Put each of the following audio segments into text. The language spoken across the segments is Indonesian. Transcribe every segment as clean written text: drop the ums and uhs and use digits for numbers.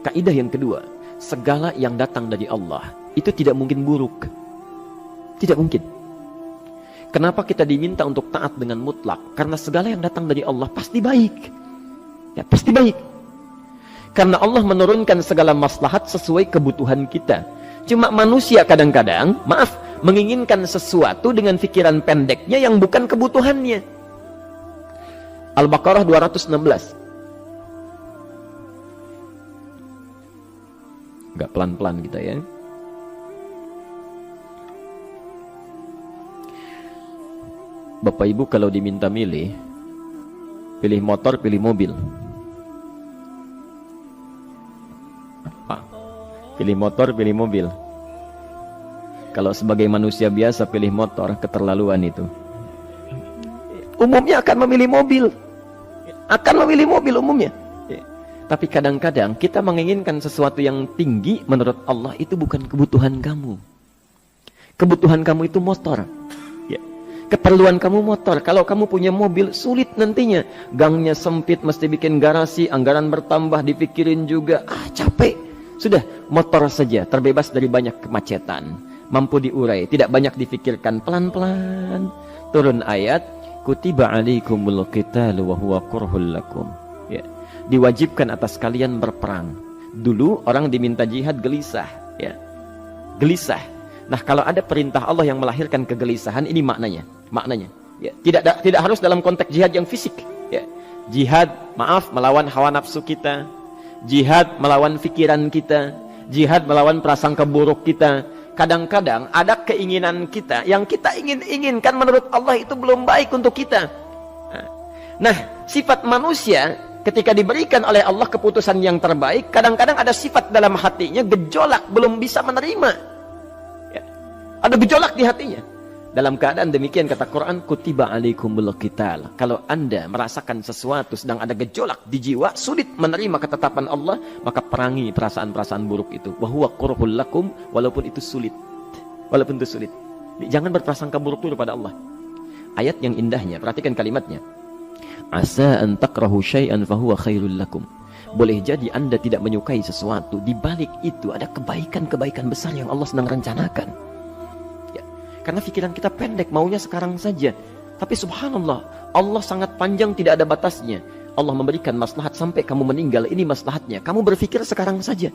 kaidah yang kedua, segala yang datang dari Allah itu tidak mungkin buruk. Tidak mungkin. Kenapa kita diminta untuk taat dengan mutlak? Karena segala yang datang dari Allah pasti baik. Ya, pasti baik. Karena Allah menurunkan segala maslahat sesuai kebutuhan kita. Cuma manusia kadang-kadang, menginginkan sesuatu dengan pikiran pendeknya yang bukan kebutuhannya. Al-Baqarah 216. Agak pelan-pelan kita ya. Bapak Ibu kalau diminta milih, pilih motor, pilih mobil. Pilih motor, pilih mobil. Kalau sebagai manusia biasa pilih motor, keterlaluan itu. Umumnya akan memilih mobil. Akan memilih mobil umumnya. Tapi kadang-kadang kita menginginkan sesuatu yang tinggi, menurut Allah itu bukan kebutuhan kamu. Kebutuhan kamu itu motor. Ya. Keperluan kamu motor. Kalau kamu punya mobil, sulit nantinya. Gangnya sempit, mesti bikin garasi, anggaran bertambah, dipikirin juga. Capek. Sudah, motor saja, terbebas dari banyak kemacetan. Mampu diurai, tidak banyak difikirkan. Pelan-pelan. Turun ayat, kutiba alaikumul qitalu wa huwa kurhul lakum. Ya. Diwajibkan atas kalian berperang. Dulu orang diminta jihad gelisah, ya. Gelisah. Nah, kalau ada perintah Allah yang melahirkan kegelisahan, ini maknanya. Ya. Tidak harus dalam konteks jihad yang fisik, ya. Jihad, melawan hawa nafsu kita. Jihad melawan pikiran kita. Jihad melawan prasangka buruk kita. Kadang-kadang ada keinginan kita yang kita inginkan menurut Allah itu belum baik untuk kita. Nah, sifat manusia ketika diberikan oleh Allah keputusan yang terbaik, kadang-kadang ada sifat dalam hatinya gejolak, belum bisa menerima. Ya. Ada gejolak di hatinya. Dalam keadaan demikian kata Quran, kutiba alaikumul qital. Kalau Anda merasakan sesuatu sedang ada gejolak di jiwa, sulit menerima ketetapan Allah, maka perangi perasaan-perasaan buruk itu. Wa huwa kurhul lakum, walaupun itu sulit. Walaupun itu sulit. Jangan berprasangka buruk dulu pada Allah. Ayat yang indahnya, perhatikan kalimatnya. Asa an takrahu syai'an fahuwa khairul lakum. Boleh jadi Anda tidak menyukai sesuatu, di balik itu ada kebaikan-kebaikan besar yang Allah sedang rencanakan. Ya. Karena pikiran kita pendek, maunya sekarang saja. Tapi subhanallah, Allah sangat panjang, tidak ada batasnya. Allah memberikan maslahat sampai kamu meninggal, ini maslahatnya. Kamu berpikir sekarang saja.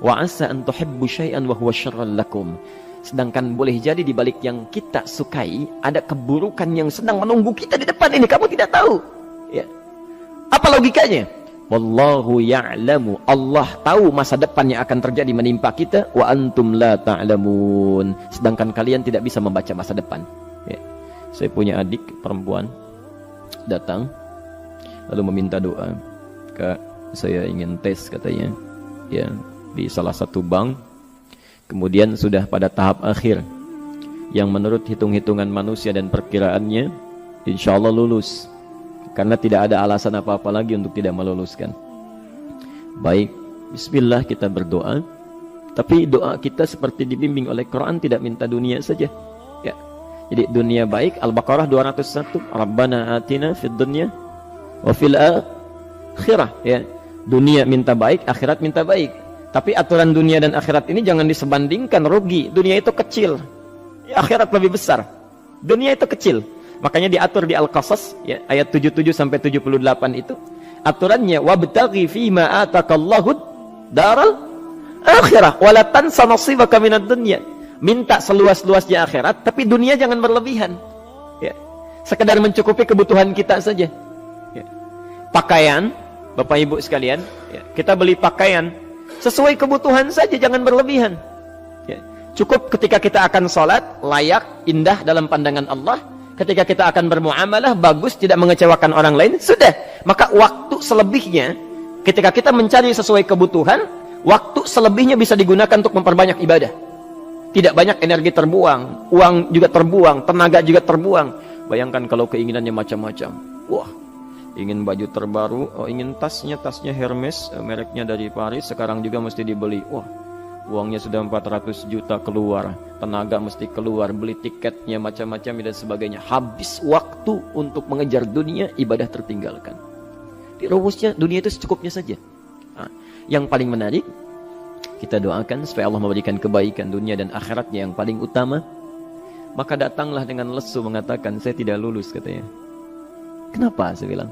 Wa asa an tuhibbu syai'an wa huwa syarrul lakum. Sedangkan boleh jadi di balik yang kita sukai ada keburukan yang sedang menunggu kita di depan ini, kamu tidak tahu. Ya. Apa logikanya? Wallahu ya'lamu. Allah tahu masa depan yang akan terjadi menimpa kita, wa antum la ta'lamun. Sedangkan kalian tidak bisa membaca masa depan. Ya. Saya punya adik perempuan datang lalu meminta doa. Kak, saya ingin tes katanya. Ya, di salah satu bank. Kemudian sudah pada tahap akhir yang menurut hitung-hitungan manusia dan perkiraannya insya Allah lulus, karena tidak ada alasan apa-apa lagi untuk tidak meluluskan. Baik, bismillah kita berdoa, tapi doa kita seperti dibimbing oleh Quran, tidak minta dunia saja ya. Jadi dunia baik, Al-Baqarah 201, Rabbana atina fid dunya wa fil akhirah ya. Dunia minta baik, akhirat minta baik. Tapi aturan dunia dan akhirat ini jangan disebandingkan, rugi. Dunia itu kecil, akhirat lebih besar. Dunia itu kecil. Makanya diatur di Al-Qasas ya, ayat 77 sampai 78 itu aturannya, wabtaghi fima atakallahu daral akhirah wa la tansa nasibaka minad dunya. Minta seluas-luasnya akhirat, tapi dunia jangan berlebihan. Ya. Sekedar mencukupi kebutuhan kita saja. Ya. Pakaian, Bapak Ibu sekalian, ya, kita beli pakaian sesuai kebutuhan saja, jangan berlebihan. Ya. Cukup ketika kita akan sholat, layak, indah dalam pandangan Allah. Ketika kita akan bermuamalah, bagus, tidak mengecewakan orang lain, sudah. Maka waktu selebihnya, ketika kita mencari sesuai kebutuhan, waktu selebihnya bisa digunakan untuk memperbanyak ibadah. Tidak banyak energi terbuang, uang juga terbuang, tenaga juga terbuang. Bayangkan kalau keinginannya macam-macam. Wah, ingin baju terbaru, ingin tasnya Hermes, mereknya dari Paris, sekarang juga mesti dibeli. Wah, uangnya sudah 400 juta keluar, tenaga mesti keluar, beli tiketnya macam-macam dan sebagainya. Habis waktu untuk mengejar dunia, ibadah tertinggalkan. Di rumusnya dunia itu secukupnya saja. Nah, yang paling menarik, kita doakan supaya Allah memberikan kebaikan dunia dan akhiratnya yang paling utama. Maka datanglah dengan lesu mengatakan, saya tidak lulus katanya. Kenapa? Saya bilang,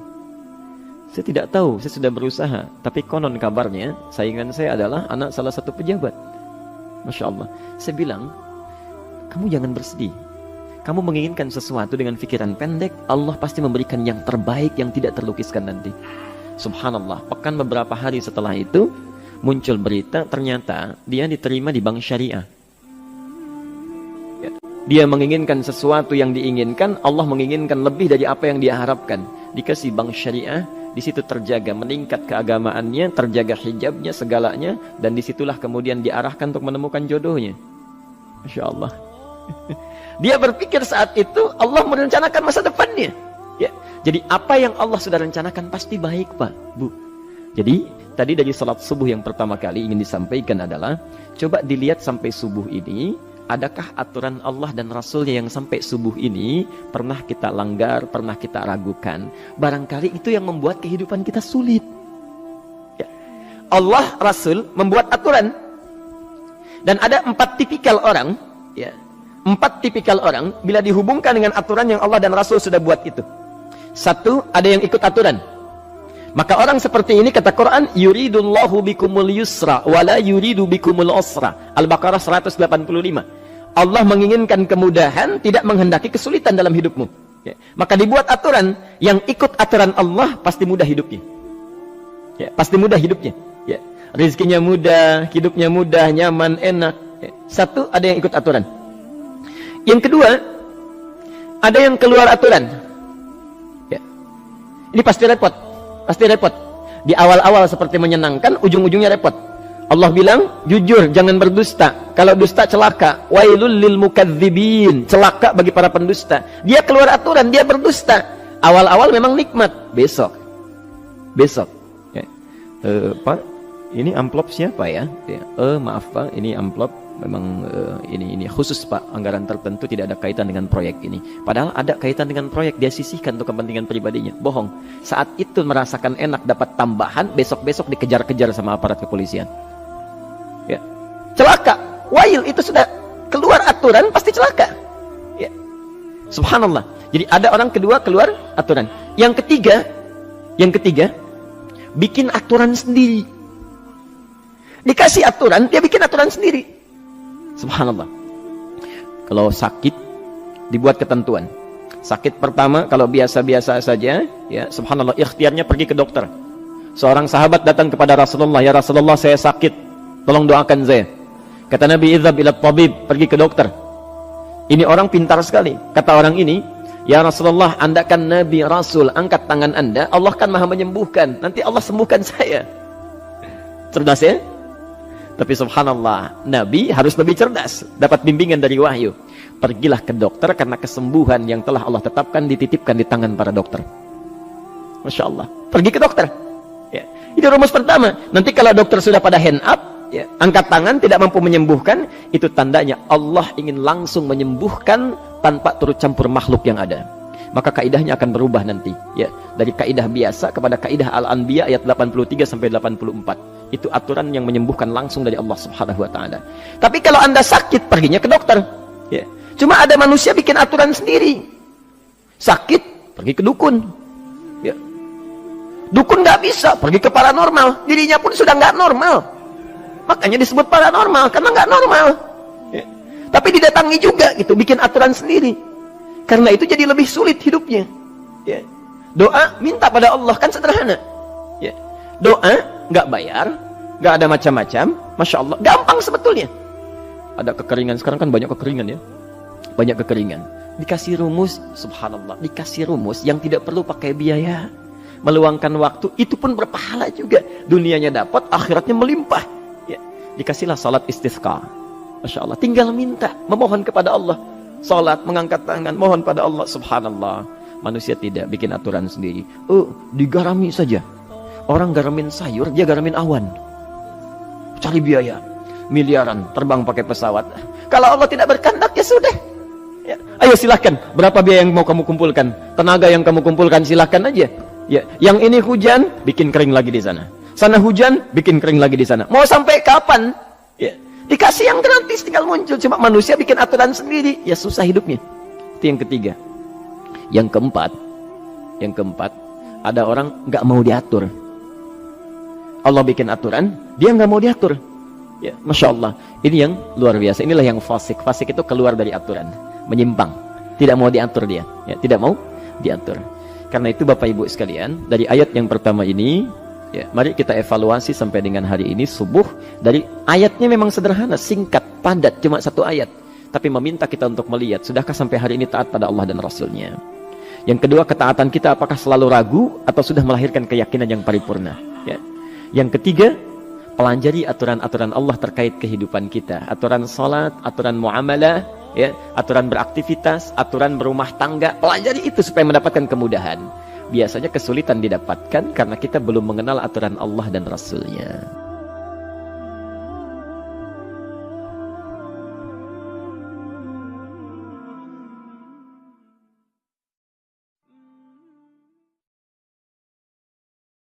saya tidak tahu, saya sudah berusaha. Tapi konon kabarnya, saingan saya adalah anak salah satu pejabat. Masya Allah. Saya bilang, kamu jangan bersedih. Kamu menginginkan sesuatu dengan pikiran pendek, Allah pasti memberikan yang terbaik yang tidak terlukiskan nanti. Subhanallah. Pekan beberapa hari setelah itu, muncul berita, ternyata dia diterima di bank syariah. Dia menginginkan sesuatu yang diinginkan, Allah menginginkan lebih dari apa yang dia harapkan. Dikasih bank syariah, di situ terjaga, meningkat keagamaannya, terjaga hijabnya, segalanya, dan disitulah kemudian diarahkan untuk menemukan jodohnya. Masya Allah. Dia berpikir saat itu Allah merencanakan masa depannya. Ya. Jadi apa yang Allah sudah rencanakan pasti baik, Pak, Bu. Jadi tadi dari salat subuh yang pertama kali ingin disampaikan adalah, coba dilihat sampai subuh ini, adakah aturan Allah dan Rasulnya yang sampai subuh ini pernah kita langgar, pernah kita ragukan. Barangkali itu yang membuat kehidupan kita sulit. Ya. Allah, Rasul membuat aturan. Dan ada 4 tipikal orang, ya, 4 tipikal orang bila dihubungkan dengan aturan yang Allah dan Rasul sudah buat itu. 1, ada yang ikut aturan. Maka orang seperti ini kata Quran, yuridullahu bikumul yusra wala yuridu bikumul usra. Al-Baqarah 185. Allah menginginkan kemudahan, tidak menghendaki kesulitan dalam hidupmu. Ya. Maka dibuat aturan, yang ikut aturan Allah pasti mudah hidupnya. Ya, pasti mudah hidupnya. Ya. Rizkinya mudah, hidupnya mudah, nyaman, enak. Ya. 1, ada yang ikut aturan. Yang kedua, ada yang keluar aturan. Ya. Ini pasti repot. Pasti repot. Di awal-awal seperti menyenangkan, ujung-ujungnya repot. Allah bilang, jujur, jangan berdusta. Kalau dusta celaka. Wailul lil mukadzibin. Celaka bagi para pendusta. Dia keluar aturan, dia berdusta. Awal-awal memang nikmat. Besok. Ya. Pak, ini amplop siapa ya? Ya. Maaf Pak, ini amplop. Memang ini khusus Pak, anggaran tertentu tidak ada kaitan dengan proyek ini. Padahal ada kaitan dengan proyek, dia sisihkan untuk kepentingan pribadinya. Bohong. Saat itu merasakan enak dapat tambahan, besok-besok dikejar-kejar sama aparat kepolisian. Ya. Celaka. Wail, itu sudah keluar aturan pasti celaka. Ya. Subhanallah. Jadi ada orang kedua keluar aturan. Yang ketiga bikin aturan sendiri. Dikasih aturan, dia bikin aturan sendiri. Subhanallah. Kalau sakit, dibuat ketentuan. Sakit pertama, kalau biasa-biasa saja, ya, subhanallah, ikhtiarnya pergi ke dokter. Seorang sahabat datang kepada Rasulullah, ya Rasulullah, saya sakit, tolong doakan saya. Kata Nabi, idhab ila tabib, pergi ke dokter. Ini orang pintar sekali. Kata orang ini, ya Rasulullah, Anda kan Nabi Rasul, angkat tangan Anda, Allah kan maha menyembuhkan, nanti Allah sembuhkan saya. Cerdas ya? Tapi subhanallah, Nabi harus lebih cerdas, dapat bimbingan dari wahyu. Pergilah ke dokter karena kesembuhan yang telah Allah tetapkan dititipkan di tangan para dokter. Masya Allah, pergi ke dokter. Ya. Itu rumus pertama. Nanti kalau dokter sudah pada hand up, ya, angkat tangan tidak mampu menyembuhkan, itu tandanya Allah ingin langsung menyembuhkan tanpa turut campur makhluk yang ada. Maka kaidahnya akan berubah nanti, ya, dari kaidah biasa kepada kaidah Al-Anbiya ayat 83 sampai 84. Itu aturan yang menyembuhkan langsung dari Allah Subhanahu wa taala. Tapi kalau Anda sakit, perginya ke dokter. Ya. Cuma ada manusia bikin aturan sendiri. Sakit, pergi ke dukun. Ya. Dukun nggak bisa, pergi ke paranormal. Dirinya pun sudah nggak normal. Makanya disebut paranormal karena nggak normal. Ya. Tapi didatangi juga gitu, bikin aturan sendiri. Karena itu jadi lebih sulit hidupnya. Ya. Doa minta pada Allah kan sederhana. Ya. Doa nggak bayar, nggak ada macam-macam, masya Allah, gampang sebetulnya. Ada kekeringan sekarang kan, banyak kekeringan ya, banyak kekeringan. Dikasih rumus, subhanallah, dikasih rumus yang tidak perlu pakai biaya, meluangkan waktu, itu pun berpahala juga. Dunianya dapat, akhiratnya melimpah. Ya. Dikasihlah salat istisqa, masya Allah, tinggal minta, memohon kepada Allah. Salat, mengangkat tangan, mohon pada Allah, subhanallah. Manusia tidak bikin aturan sendiri. Digarami saja. Orang garamin sayur, dia garamin awan. Cari biaya miliaran, terbang pakai pesawat. Kalau Allah tidak berkehendak, ya sudah. Ya. Ayo silahkan, berapa biaya yang mau kamu kumpulkan? Tenaga yang kamu kumpulkan silahkan aja. Ya. Yang ini hujan, bikin kering lagi di sana. Sana hujan, bikin kering lagi di sana. Mau sampai kapan? Ya. Dikasih yang gratis, tinggal muncul. Cuma manusia bikin aturan sendiri, ya susah hidupnya. Itu yang ketiga. Yang keempat, ada orang nggak mau diatur. Allah bikin aturan, dia nggak mau diatur. Ya, Masya Allah. Ini yang luar biasa. Inilah yang fasik. Fasik itu keluar dari aturan, menyimpang. Tidak mau diatur dia. Ya, tidak mau diatur. Karena itu Bapak Ibu sekalian, dari ayat yang pertama ini, ya, mari kita evaluasi sampai dengan hari ini subuh. Dari ayatnya memang sederhana, singkat, padat, cuma satu ayat. Tapi meminta kita untuk melihat, sudahkah sampai hari ini taat pada Allah dan Rasulnya? Yang kedua, ketaatan kita apakah selalu ragu atau sudah melahirkan keyakinan yang paripurna? Ya. Yang ketiga, pelajari aturan-aturan Allah terkait kehidupan kita. Aturan salat, aturan muamalah, ya, aturan beraktivitas, aturan berumah tangga. Pelajari itu supaya mendapatkan kemudahan. Biasanya kesulitan didapatkan karena kita belum mengenal aturan Allah dan Rasulnya.